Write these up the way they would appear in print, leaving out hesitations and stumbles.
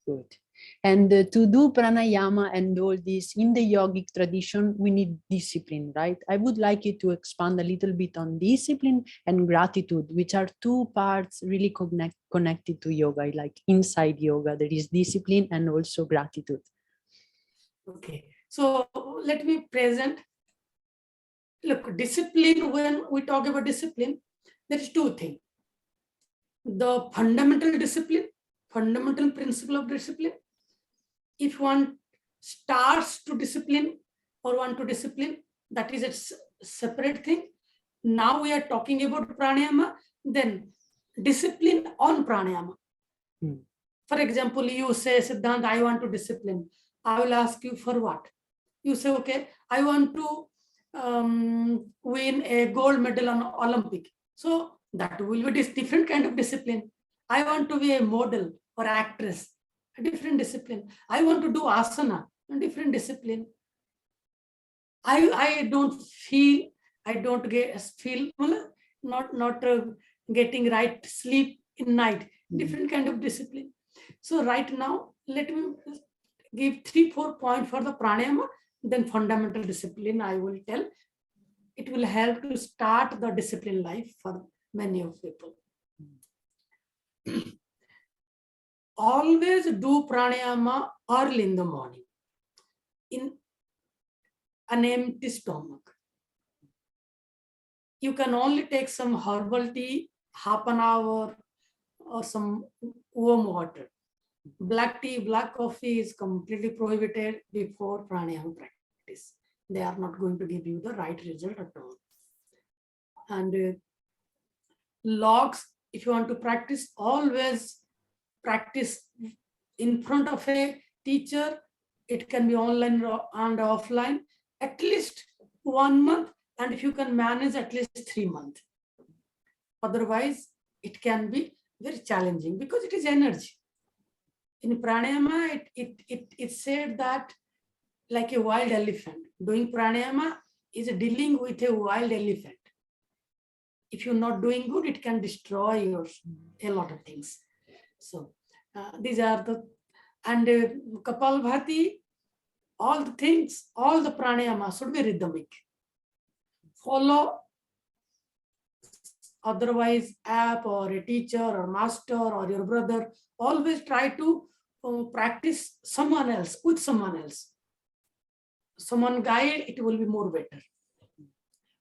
Good. And to do pranayama and all this in the yogic tradition, we need discipline, right? I would like you to expand a little bit on discipline and gratitude, which are two parts really connected to yoga. Like inside yoga, there is discipline and also gratitude. Okay, so let me present. Look, discipline, when we talk about discipline, there is two things. The fundamental discipline, fundamental principle of discipline. If one starts to discipline or want to discipline, that is a separate thing. Now we are talking about pranayama, then discipline on pranayama. For example, you say, Siddhant, I want to discipline. I will ask you for what? You say, okay, I want to win a gold medal on Olympic. So that will be this different kind of discipline. I want to be a model or actress, a different discipline. I want to do asana, a different discipline. I don't feel, not getting right sleep in night, different kind of discipline. So right now, let me give 3-4 points for the pranayama, then fundamental discipline I will tell. It will help to start the discipline life for many of people. Always do pranayama early in the morning in an empty stomach. You can only take some herbal tea, half an hour, or some warm water. Black tea, black coffee is completely prohibited before pranayama practice. They are not going to give you the right result at all. And logs, if you want to practice, always practice in front of a teacher. It can be online and offline, at least 1 month, and if you can manage at least 3 months. Otherwise, it can be very challenging because it is energy. In pranayama, it said that like a wild elephant. Doing pranayama is dealing with a wild elephant. If you're not doing good, it can destroy a lot of things. So these are the, and Kapalbhati, all the things, all the pranayama should be rhythmic. Follow, otherwise app or a teacher or master or your brother, always try to practice someone else, with someone else. Someone guide, it will be more better.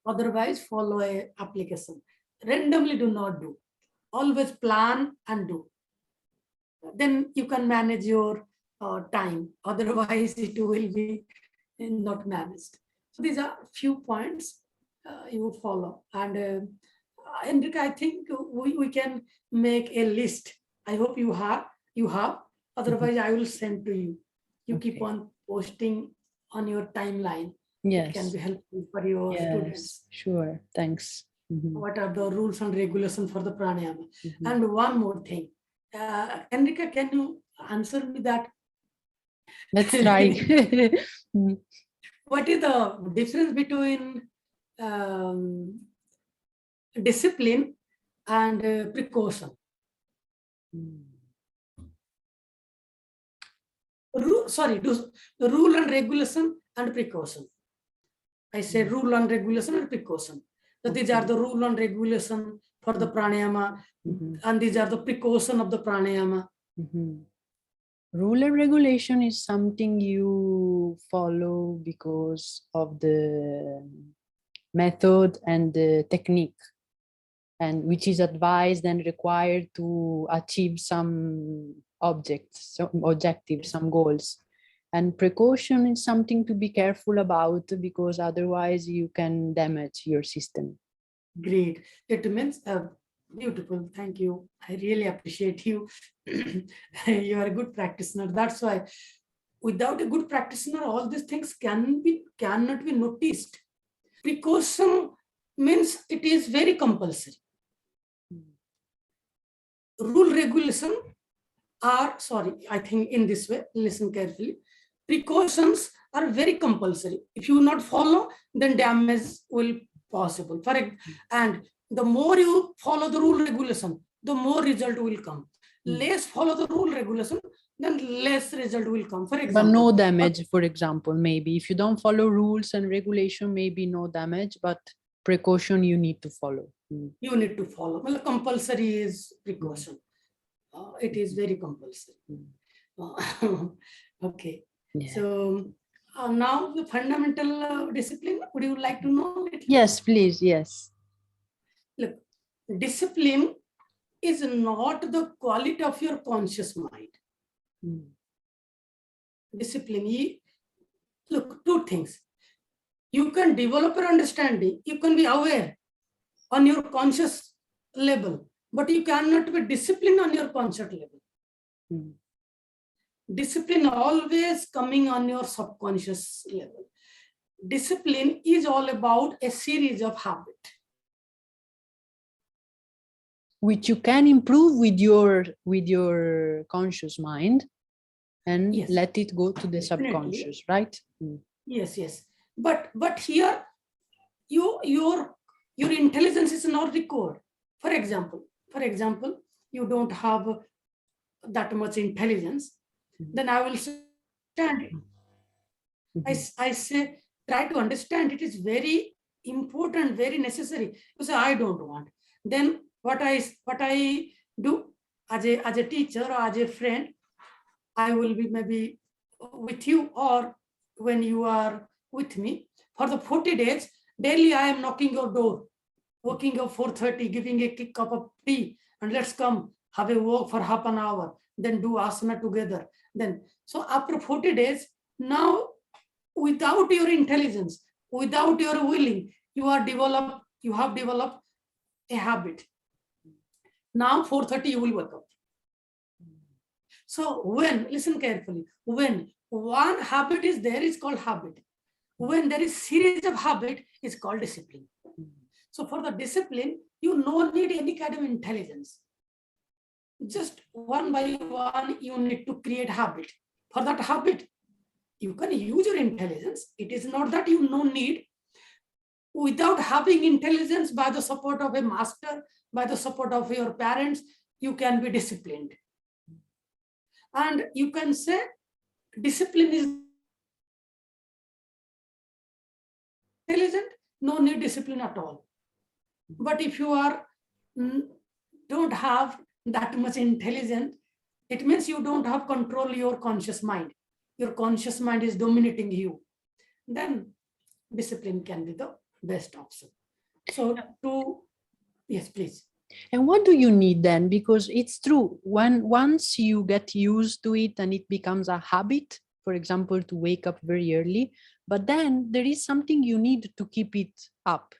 Otherwise, follow a application. Randomly do not do. Always plan and do. Then you can manage your time. Otherwise, it will be not managed. So these are few points you would follow. And Enrique, I think we can make a list. I hope you have. Otherwise, I will send to you. You keep on posting on your timeline. Yes. It can be helpful for your students. Sure. Thanks. What are the rules and regulations for the pranayama? And one more thing. Enrique, can you answer me that? Let's try. What is the difference between discipline and precaution? Rule and regulation and precaution. I say rule and regulation and precaution. So these are the rule and regulation for the pranayama, and these are the precaution of the pranayama. Rule and regulation is something you follow because of the method and the technique, and which is advised and required to achieve some objectives, some goals. And precaution is something to be careful about because otherwise you can damage your system. Great. It means beautiful. Thank you. I really appreciate you. You are a good practitioner. That's why without a good practitioner, all these things cannot be noticed. Precaution means it is very compulsory. Rule regulation are, I think in this way, listen carefully. Precautions are very compulsory. If you not follow, then damage will possible. And the more you follow the rule regulation, the more result will come. less follow the rule regulation, then less result will come. For But example, no damage, for example, maybe if you don't follow rules and regulation, maybe no damage, but precaution you need to follow. you need to follow. Well, compulsory is precaution. It is very compulsory. Okay. Yeah. So now the fundamental discipline, would you like to know it? Yes, please. Yes. Look, discipline is not the quality of your conscious mind. Discipline, look, two things. You can develop your understanding, you can be aware on your conscious level, but you cannot be disciplined on your conscious level. Discipline always coming on your subconscious level. Discipline is all about a series of habits, which you can improve with your conscious mind and yes, let it go to the definitely. subconscious, right? Yes, yes. But here your intelligence is not required. For example, you don't have that much intelligence, then I will say, I say, try to understand. It is very important, very necessary. You say, I don't want. Then what I do as a teacher or as a friend, I will be maybe with you, or when you are with me for the 40 days, daily I am knocking your door, waking up 4:30, giving a cup of tea, and let's come have a walk for half an hour, then do asana together. Then, so after 40 days, now without your intelligence, without your willing, you have developed a habit. Now 4:30 you will wake up. So when, listen carefully, when one habit is there, it's called habit. When there is series of habit, it's called discipline. So for the discipline, you no need any kind of intelligence. Just one by one, you need to create habit. For that habit, you can use your intelligence. It is not that you no need. Without having intelligence, by the support of a master, by the support of your parents, you can be disciplined. And you can say discipline is intelligent, no need discipline at all. But if you are don't have that much intelligence, it means you don't have control your conscious mind. Your conscious mind is dominating you. Then discipline can be the best option. So yes, please. And what do you need then? Because it's true, once you get used to it and it becomes a habit, for example, to wake up very early, but then there is something you need to keep it up,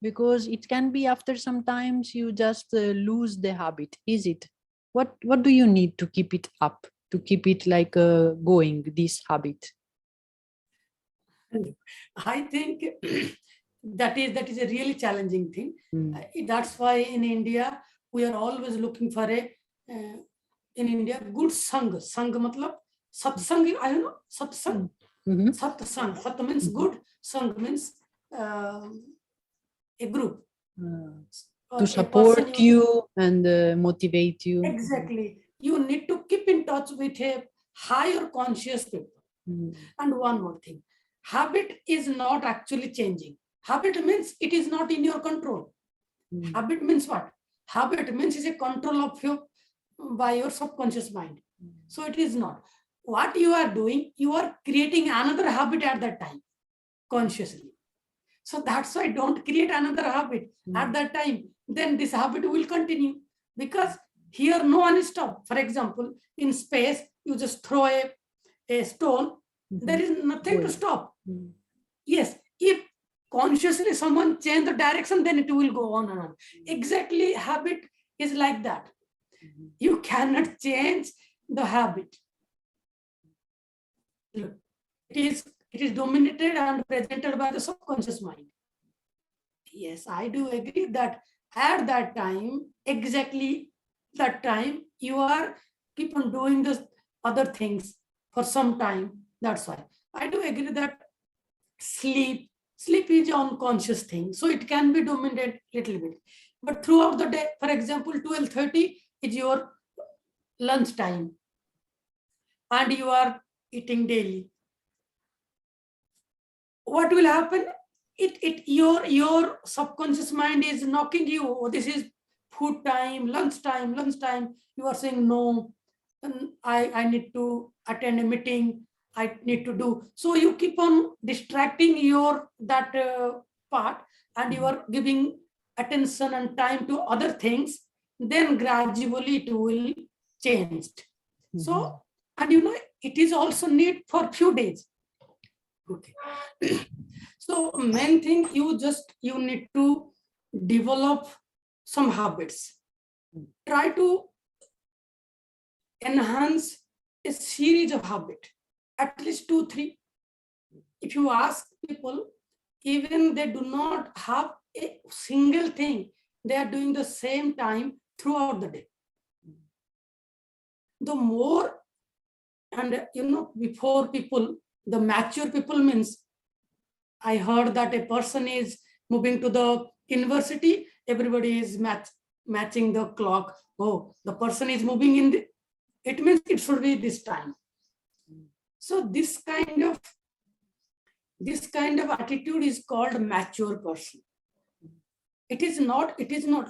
because it can be after sometimes you just lose the habit. Is it? What do you need to keep it up, to keep it like going, this habit? I think that is a really challenging thing. That's why in India we are always looking for a in India good sang. Sang matlab satsang. I don't know, satsang. Satsang. Sat means good. Sang means a group to support you and motivate you. Exactly. You need to keep in touch with a higher conscious people. And one more thing, habit is not actually changing. Habit means it is not in your control. Habit means what? Habit means is a control of you by your subconscious mind. So it is not. What you are doing, you are creating another habit at that time, consciously. So that's why don't create another habit at that time. Then this habit will continue, because here no one is stopped. For example, in space, you just throw a stone, there is nothing to stop. Yes, if consciously someone change the direction, then it will go on and on. Exactly, habit is like that. You cannot change the habit. Look, it is dominated and presented by the subconscious mind. Yes, I do agree that at that time, exactly that time, you are keep on doing this other things for some time. That's why I do agree that sleep is an unconscious thing, so it can be dominated little bit. But throughout the day, for example, 12:30 is your lunch time and you are eating daily, what will happen? Your subconscious mind is knocking you. Oh, this is food time, lunch time, lunch time. You are saying no, and I need to attend a meeting. I need to do. So you keep on distracting your that part, and you are giving attention and time to other things. Then gradually it will change. So, and you know, it is also need for few days. Okay. So main thing, you need to develop some habits. Try to enhance a series of habits, at least 2, 3. If you ask people, even they do not have a single thing, they are doing the same time throughout the day. The more, and you know, before people, the mature people means, I heard that a person is moving to the university, everybody is matching the clock. Oh, the person is moving in, it means it should be this time. So this kind of attitude is called mature person. It is not,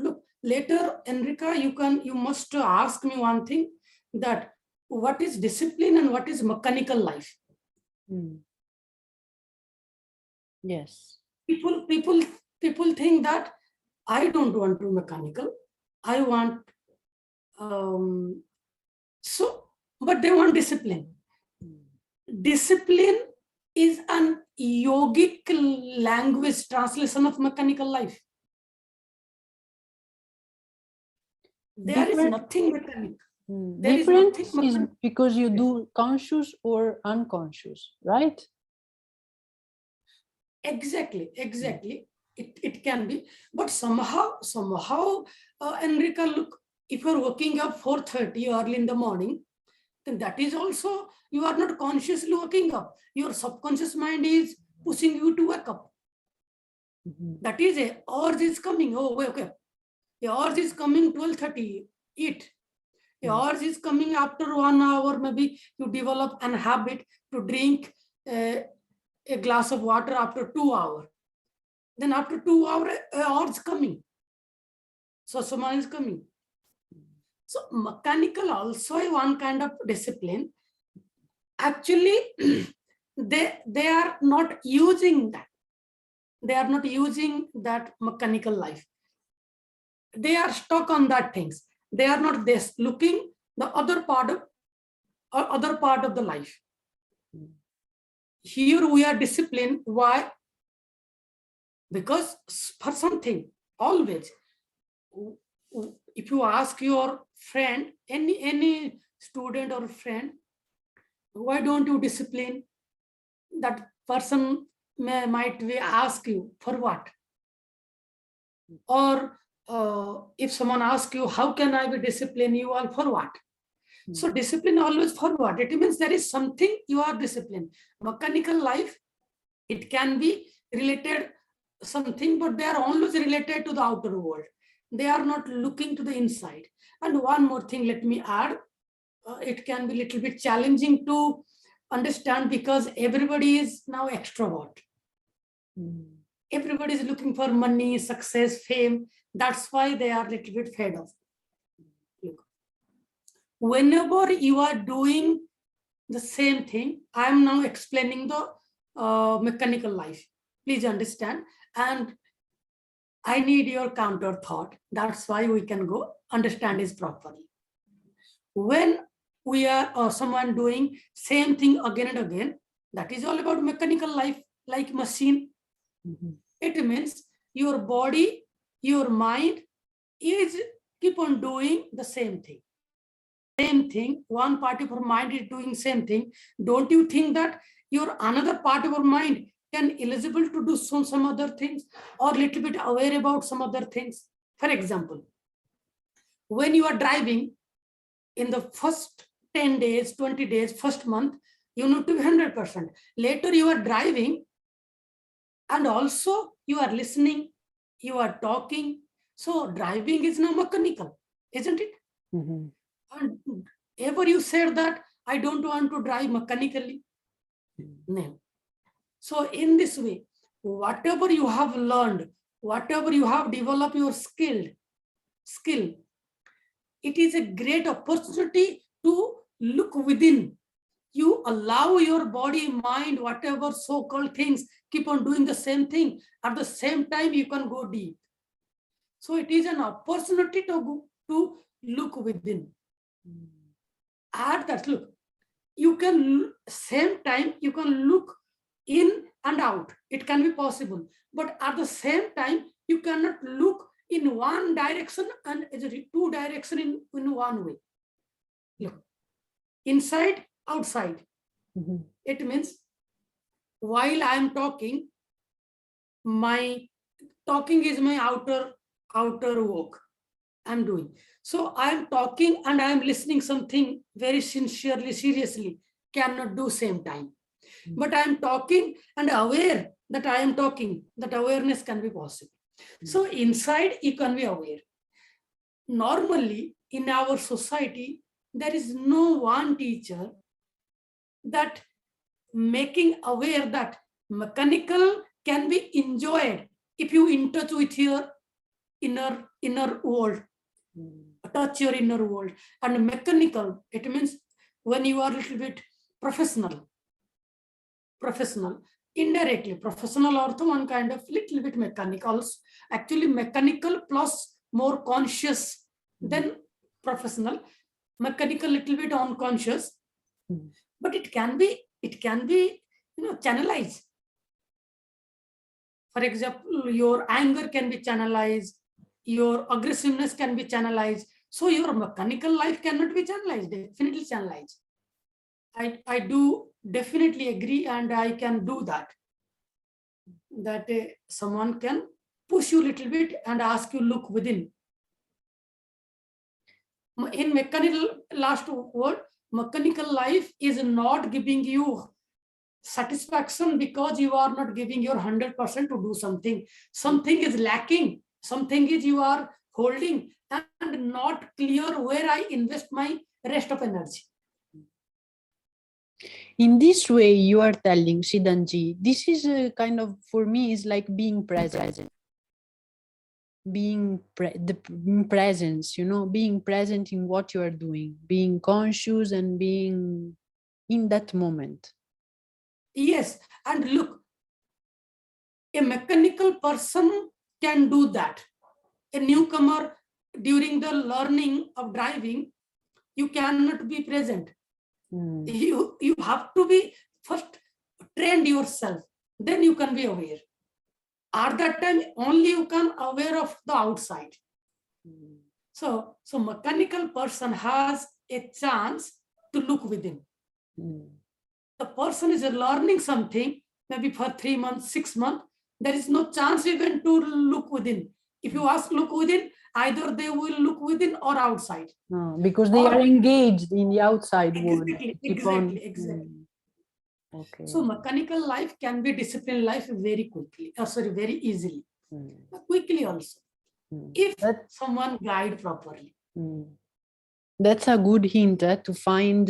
look, later, Enrica, you must ask me one thing, that what is discipline and what is mechanical life? Yes. People think that I don't want to mechanical. I want but they want discipline. Discipline is an yogic language translation of mechanical life. There is nothing mechanical. Difference is because you do conscious or unconscious, right? Exactly. It can be, but somehow, Enrica, look, if you're waking up 4:30 early in the morning, then that is also, you are not consciously waking up. Your subconscious mind is pushing you to wake up. That is a urge is coming. Oh, okay. The urge is coming 12:30, eat. The urge is coming after 1 hour, maybe you develop an habit to drink a glass of water after 2 hours. Then after 2 hours, urge coming. So someone is coming. So mechanical also one kind of discipline. Actually, they are not using that. They are not using that mechanical life. They are stuck on that things. They are not this looking the other part of the life. Here we are disciplined. Why? Because for something, always, if you ask your friend, any student or friend, why don't you discipline? That person might be ask you, for what? Or if someone asks you, how can I be disciplined? You are for what? So discipline always for what? It means there is something you are disciplined. Mechanical life, it can be related something, but they are always related to the outer world. They are not looking to the inside. And one more thing, let me add, it can be a little bit challenging to understand because everybody is now extrovert. Everybody is looking for money, success, fame. That's why they are a little bit fed up. Whenever you are doing the same thing, I am now explaining the mechanical life. Please understand. And I need your counter thought. That's why we can go understand this properly. When we are someone doing same thing again and again, that is all about mechanical life, like machine. It means your body, your mind is keep on doing the same thing. Same thing, one part of your mind is doing same thing. Don't you think that your another part of your mind can eligible to do some other things or little bit aware about some other things? For example, when you are driving in the first 10 days, 20 days, first month, you need to be 100%. Later you are driving and also you are listening, you are talking. So driving is now mechanical, isn't it? And ever you said that I don't want to drive mechanically? No. So in this way, whatever you have learned, whatever you have developed your skill, it is a great opportunity to look within. You allow your body, mind, whatever so-called things, keep on doing the same thing. At the same time, you can go deep. So it is an opportunity to look within. At that look, you can, same time, you can look in and out. It can be possible. But at the same time, you cannot look in one direction and two directions in one way. Look, inside, outside. It means while I am talking, my talking is my outer work I'm doing. So I am talking and I am listening something very sincerely, seriously, cannot do same time. But I am talking and aware that I am talking, that awareness can be possible. So inside you can be aware. Normally in our society, there is no one teacher that making aware that mechanical can be enjoyed if you in touch with your inner world, touch your inner world. And mechanical, it means when you are a little bit professional, indirectly professional, also one kind of little bit mechanical, actually mechanical plus more conscious than professional, mechanical little bit unconscious, but it can be channelized. For example, your anger can be channelized, your aggressiveness can be channelized. So your mechanical life cannot be channelized, definitely channelized. I do definitely agree, and I can do that. That someone can push you a little bit and ask you look within. In mechanical, last word, mechanical life is not giving you satisfaction because you are not giving your 100% to do something. Something is lacking. Something is you are holding and not clear where I invest my rest of energy. In this way, you are telling, Siddhantji, this is a kind of, for me, is like being present. Being presence, being present in what you are doing, being conscious and being in that moment. Yes, and look, a mechanical person can do that. A newcomer, during the learning of driving, you cannot be present. You have to be first trained yourself, then you can be aware. At that time, only you can aware of the outside. So mechanical person has a chance to look within. The person is learning something, maybe for 3 months, 6 months, there is no chance even to look within. If you ask look within, either they will look within or outside. Because they are engaged in the outside world. Exactly. Okay. So mechanical life can be disciplined life very quickly, very easily. Quickly also, if someone guide properly. That's a good hint to find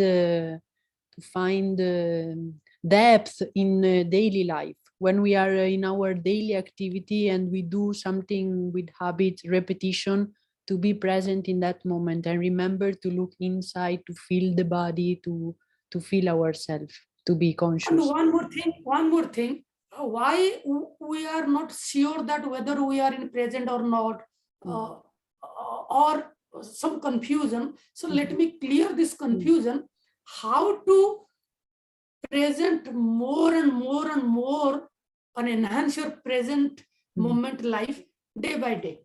depth in daily life. When we are in our daily activity and we do something with habit, repetition, to be present in that moment and remember to look inside, to feel the body, to feel ourselves, to be conscious. And one more thing, why we are not sure that whether we are in present or not, or some confusion. So let me clear this confusion. How to present more and more and enhance your present moment life day by day.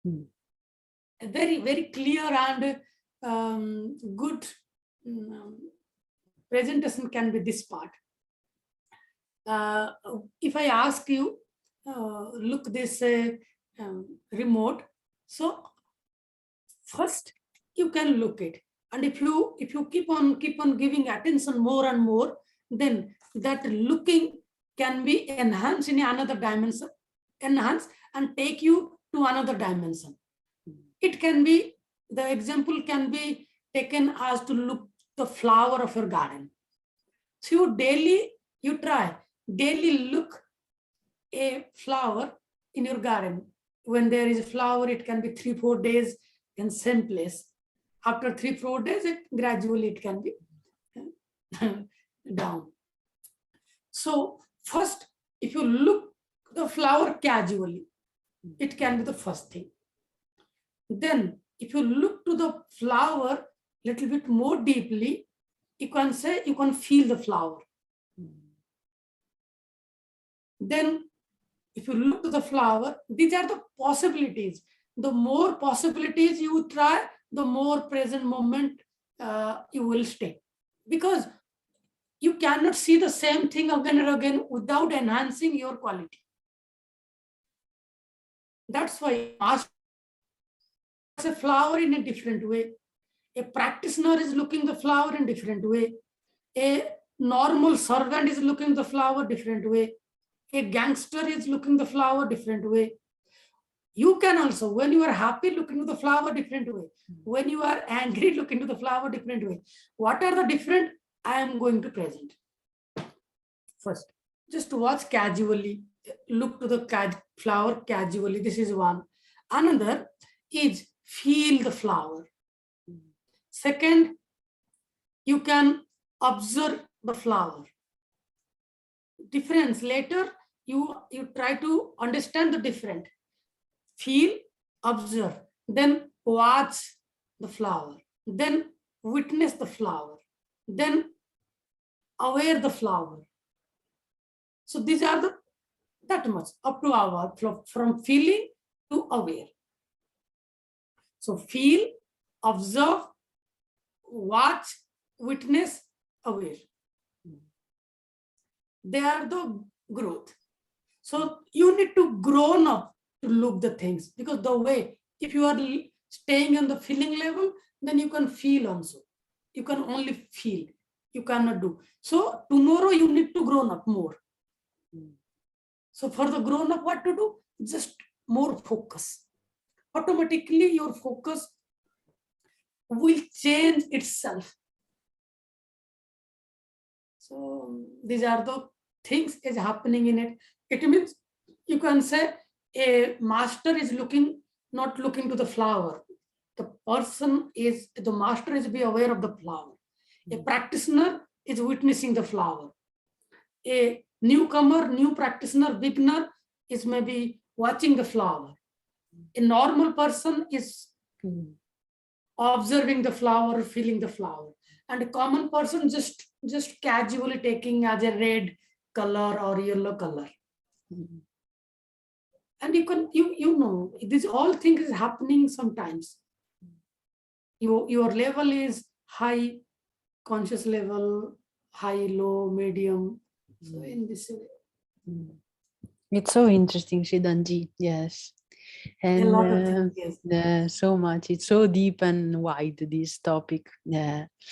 A very, very clear and good presentation can be this part. If I ask you, look this remote, so first you can look it, and if you keep on giving attention more and more, then that looking can be enhanced in another dimension, enhance and take you to another dimension. It can be, the example can be taken as to look the flower of your garden. So you try daily look a flower in your garden. When there is a flower, it can be 3-4 days in same place. After 3-4 days, gradually it can be down. So first, if you look the flower casually, it can be the first thing. Then if you look to the flower little bit more deeply, you can say you can feel the flower. Then if you look to the flower, these are the possibilities. The more possibilities you try, the more present moment you will stay. Because you cannot see the same thing again and again without enhancing your quality. That's why master a flower in a different way. A practitioner is looking the flower in different way. A normal servant is looking the flower different way. A gangster is looking the flower different way. You can also, when you are happy, look into the flower different way. When you are angry, look into the flower different way. What are the different? I am going to present. First, just watch casually. Look to the flower casually. This is one. Another is feel the flower. Second, you can observe the flower. Difference later, you try to understand the different. Feel, observe, then watch the flower, then witness the flower, then aware the flower. So these are the that much up to our from feeling to aware. So feel, observe, watch, witness, aware. They are the growth. So you need to grow up to look the things, because the way, if you are staying on the feeling level, then you can feel also. You can only feel. You cannot do. So tomorrow you need to grow up more. So for the grown up, what to do? Just more focus. Automatically your focus will change itself. So these are the things is happening in it. It means you can say a master is not looking to the flower. The master is be aware of the flower. A practitioner is witnessing the flower. A newcomer, new practitioner, beginner is maybe watching the flower. A normal person is observing the flower, feeling the flower. And a common person just casually taking as a red color or yellow color. And you know, this all thing is happening sometimes. Your level is high, conscious level, high, low, medium. So in this way. It's so interesting, Siddhantji. Yes. And a lot of things, yes. so much. It's so deep and wide, this topic. Yeah.